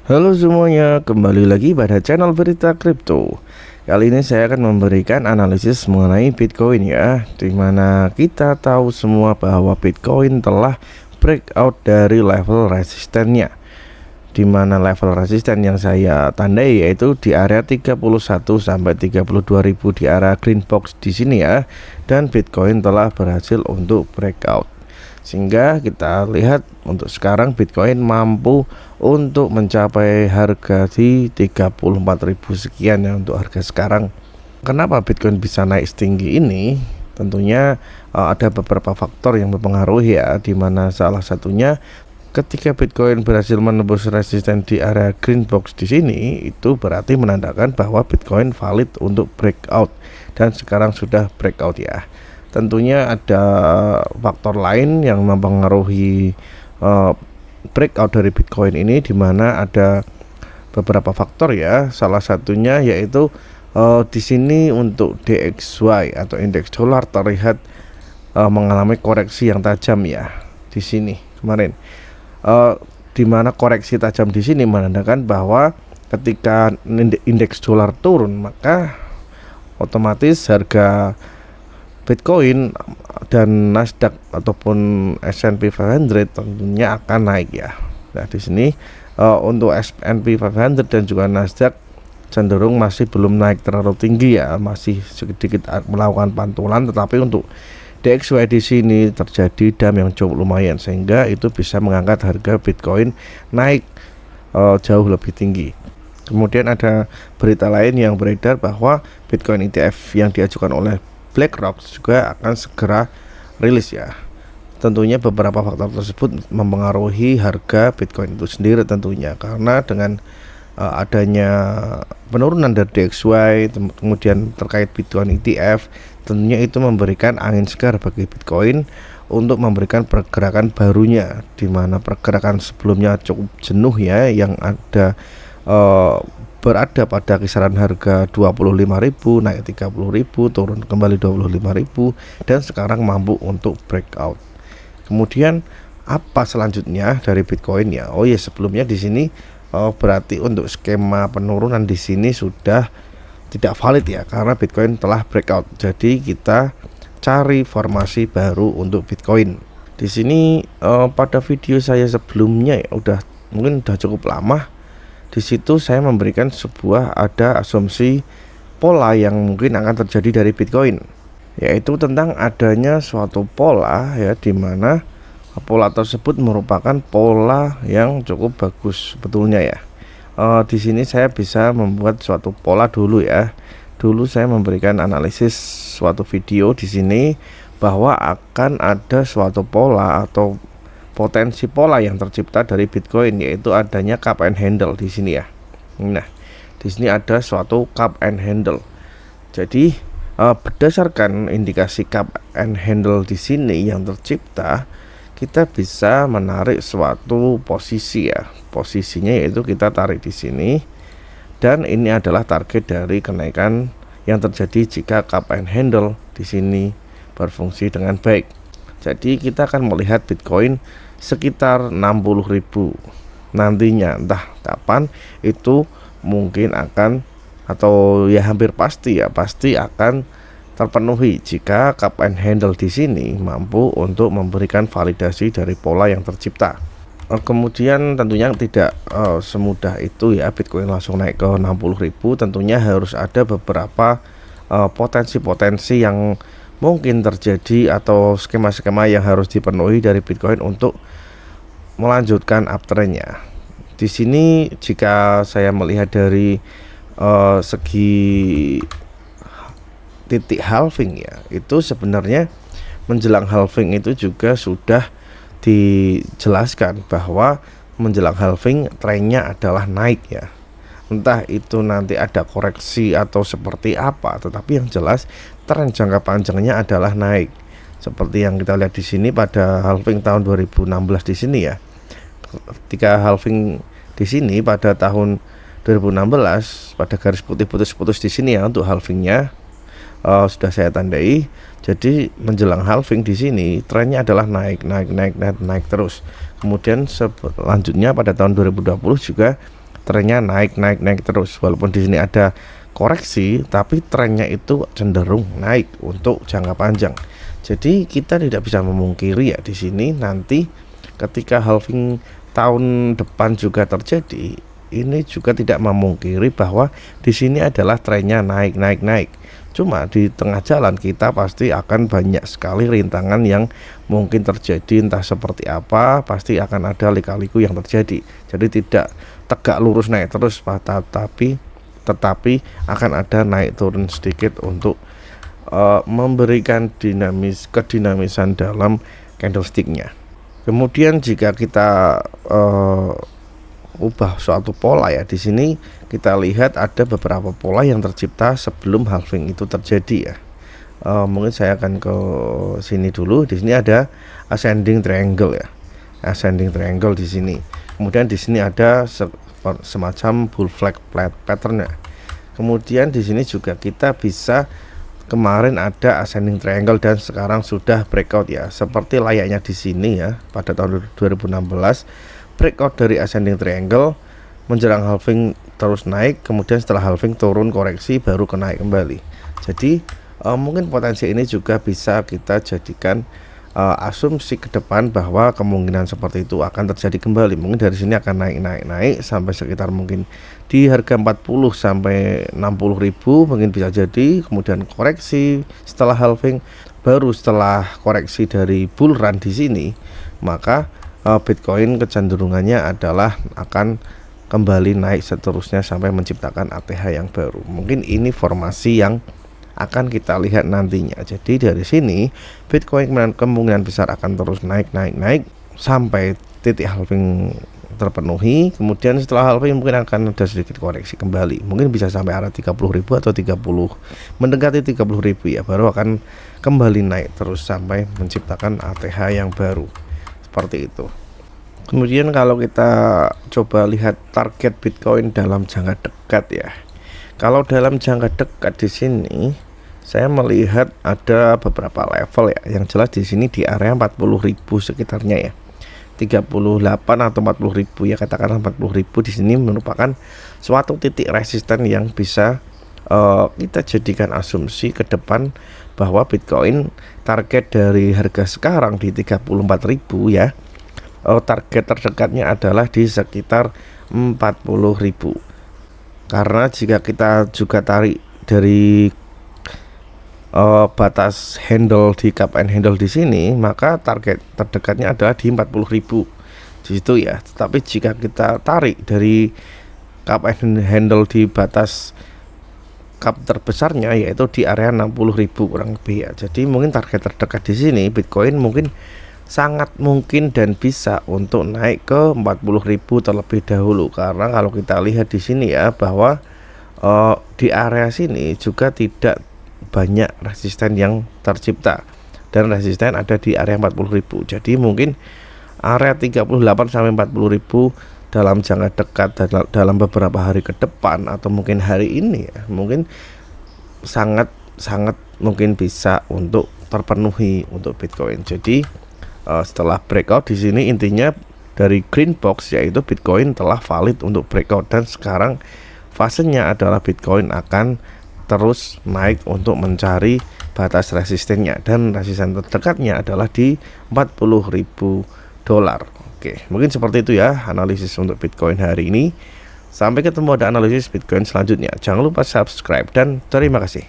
Halo semuanya, kembali lagi pada channel Berita Kripto. Kali ini saya akan memberikan analisis mengenai Bitcoin ya, dimana kita tahu semua bahwa Bitcoin telah breakout dari level resistennya, dimana level resisten yang saya tandai yaitu di area 31 sampai 32.000 di area green box di sini ya, dan Bitcoin telah berhasil untuk breakout. Sehingga kita lihat untuk sekarang Bitcoin mampu untuk mencapai harga di 34.000 sekian ya untuk harga sekarang. Kenapa Bitcoin bisa naik setinggi ini? Tentunya ada beberapa faktor yang mempengaruhi ya, dimana salah satunya ketika Bitcoin berhasil menembus resisten di area green box di sini, itu berarti menandakan bahwa Bitcoin valid untuk breakout dan sekarang sudah breakout ya. Tentunya ada faktor lain yang mempengaruhi breakout dari Bitcoin ini, di mana ada beberapa faktor ya. Salah satunya yaitu di sini untuk DXY atau indeks dolar terlihat mengalami koreksi yang tajam ya di sini kemarin. Di mana koreksi tajam di sini menandakan bahwa ketika indeks dolar turun, maka otomatis harga Bitcoin dan Nasdaq ataupun S&P 500 tentunya akan naik ya. Nah, di sini untuk S&P 500 dan juga Nasdaq cenderung masih belum naik terlalu tinggi ya, masih sedikit melakukan pantulan, tetapi untuk DXY di sini terjadi dam yang cukup lumayan sehingga itu bisa mengangkat harga Bitcoin naik jauh lebih tinggi. Kemudian ada berita lain yang beredar bahwa Bitcoin ETF yang diajukan oleh BlackRock juga akan segera rilis ya. Tentunya beberapa faktor tersebut mempengaruhi harga Bitcoin itu sendiri tentunya, karena dengan adanya penurunan dari DXY kemudian terkait Bitcoin ETF, tentunya itu memberikan angin segar bagi Bitcoin untuk memberikan pergerakan barunya, di mana pergerakan sebelumnya cukup jenuh ya, yang ada berada pada kisaran harga 25.000 naik 30.000, turun kembali 25.000, dan sekarang mampu untuk breakout. Kemudian apa selanjutnya dari Bitcoin ya? Oh ya, sebelumnya di sini berarti untuk skema penurunan di sini sudah tidak valid ya, karena Bitcoin telah breakout. Jadi kita cari formasi baru untuk Bitcoin. Di sini pada video saya sebelumnya ya, mungkin udah cukup lama. Di situ saya memberikan sebuah ada asumsi pola yang mungkin akan terjadi dari Bitcoin, yaitu tentang adanya suatu pola ya, di mana pola tersebut merupakan pola yang cukup bagus sebetulnya ya. Di sini saya bisa membuat suatu pola dulu ya. Dulu saya memberikan analisis suatu video di sini bahwa akan ada suatu pola atau potensi pola yang tercipta dari Bitcoin, yaitu adanya cup and handle di sini ya. Nah, di sini ada suatu cup and handle. Jadi berdasarkan indikasi cup and handle di sini yang tercipta, kita bisa menarik suatu posisi ya. Posisinya yaitu kita tarik di sini, dan ini adalah target dari kenaikan yang terjadi jika cup and handle di sini berfungsi dengan baik. Jadi kita akan melihat Bitcoin sekitar 60.000 nantinya, entah kapan itu mungkin akan, atau ya hampir pasti ya, pasti akan terpenuhi jika cup and handle di sini mampu untuk memberikan validasi dari pola yang tercipta. Kemudian tentunya tidak semudah itu ya Bitcoin langsung naik ke 60.000. Tentunya harus ada beberapa potensi-potensi yang mungkin terjadi atau skema-skema yang harus dipenuhi dari Bitcoin untuk melanjutkan uptrendnya. Di sini jika saya melihat dari segi titik halving ya, itu sebenarnya menjelang halving itu juga sudah dijelaskan bahwa menjelang halving trennya adalah naik ya. Entah itu nanti ada koreksi atau seperti apa, tetapi yang jelas tren jangka panjangnya adalah naik. Seperti yang kita lihat di sini pada halving tahun 2016 di sini ya. Ketika halving di sini pada tahun 2016, pada garis putih putus-putus di sini ya untuk halvingnya sudah saya tandai. Jadi menjelang halving di sini trennya adalah naik terus. Kemudian selanjutnya pada tahun 2020 juga trennya naik terus. Walaupun di sini ada koreksi, tapi trennya itu cenderung naik untuk jangka panjang. Jadi kita tidak bisa memungkiri ya di sini nanti ketika halving tahun depan juga terjadi, ini juga tidak memungkiri bahwa di sini adalah trennya naik. Cuma di tengah jalan kita pasti akan banyak sekali rintangan yang mungkin terjadi, entah seperti apa, pasti akan ada lika-liku yang terjadi. Jadi tidak tegak lurus naik terus, tetapi akan ada naik turun sedikit untuk memberikan kedinamisan dalam candlesticknya. Kemudian jika kita ubah suatu pola ya, di sini kita lihat ada beberapa pola yang tercipta sebelum halving itu terjadi ya. Mungkin saya akan ke sini dulu. Di sini ada ascending triangle ya, ascending triangle di sini. Kemudian di sini ada semacam bull flag pattern ya. Kemudian di sini juga kita bisa, kemarin ada ascending triangle dan sekarang sudah breakout ya, seperti layaknya di sini ya. Pada tahun 2016 breakout dari ascending triangle, menjelang halving terus naik, kemudian setelah halving turun koreksi baru naik kembali. Jadi mungkin potensi ini juga bisa kita jadikan asumsi ke depan bahwa kemungkinan seperti itu akan terjadi kembali. Mungkin dari sini akan naik sampai sekitar mungkin di harga 40 sampai 60 ribu mungkin bisa jadi, kemudian koreksi setelah halving, baru setelah koreksi dari bull run di sini, maka Bitcoin kecenderungannya adalah akan kembali naik seterusnya sampai menciptakan ATH yang baru. Mungkin ini formasi yang akan kita lihat nantinya. Jadi dari sini Bitcoin kemungkinan besar akan terus naik sampai titik halving terpenuhi. Kemudian setelah halving mungkin akan ada sedikit koreksi kembali, mungkin bisa sampai arah 30.000 atau 30 mendekati 30.000 ya, baru akan kembali naik terus sampai menciptakan ATH yang baru, seperti itu. Kemudian kalau kita coba lihat target Bitcoin dalam jangka dekat ya. Kalau dalam jangka dekat di sini saya melihat ada beberapa level ya. Yang jelas di sini di area 40.000 sekitarnya ya. 38 atau 40.000 ya, katakanlah 40.000 di sini merupakan suatu titik resisten yang bisa kita jadikan asumsi ke depan bahwa Bitcoin target dari harga sekarang di 34.000 ya. Target terdekatnya adalah di sekitar 40.000. Karena jika kita juga tarik dari batas handle di cup and handle di sini, maka target terdekatnya adalah di 40.000 di situ ya. Tetapi jika kita tarik dari cup and handle di batas cup terbesarnya, yaitu di area 60.000 kurang lebih ya. Jadi mungkin target terdekat di sini Bitcoin mungkin sangat mungkin dan bisa untuk naik ke 40.000 terlebih dahulu. Karena kalau kita lihat di sini ya, bahwa di area sini juga tidak banyak resisten yang tercipta, dan resisten ada di area 40.000. Jadi mungkin area 38 sampai 40.000 dalam jangka dekat, dalam beberapa hari ke depan atau mungkin hari ini ya, mungkin sangat mungkin bisa untuk terpenuhi untuk Bitcoin. Jadi setelah breakout di sini, intinya dari green box yaitu Bitcoin telah valid untuk breakout, dan sekarang fasenya adalah Bitcoin akan terus naik untuk mencari batas resistennya, dan resisten terdekatnya adalah di 40.000 dolar. Oke, mungkin seperti itu ya analisis untuk Bitcoin hari ini. Sampai ketemu ada analisis Bitcoin selanjutnya. Jangan lupa subscribe dan terima kasih.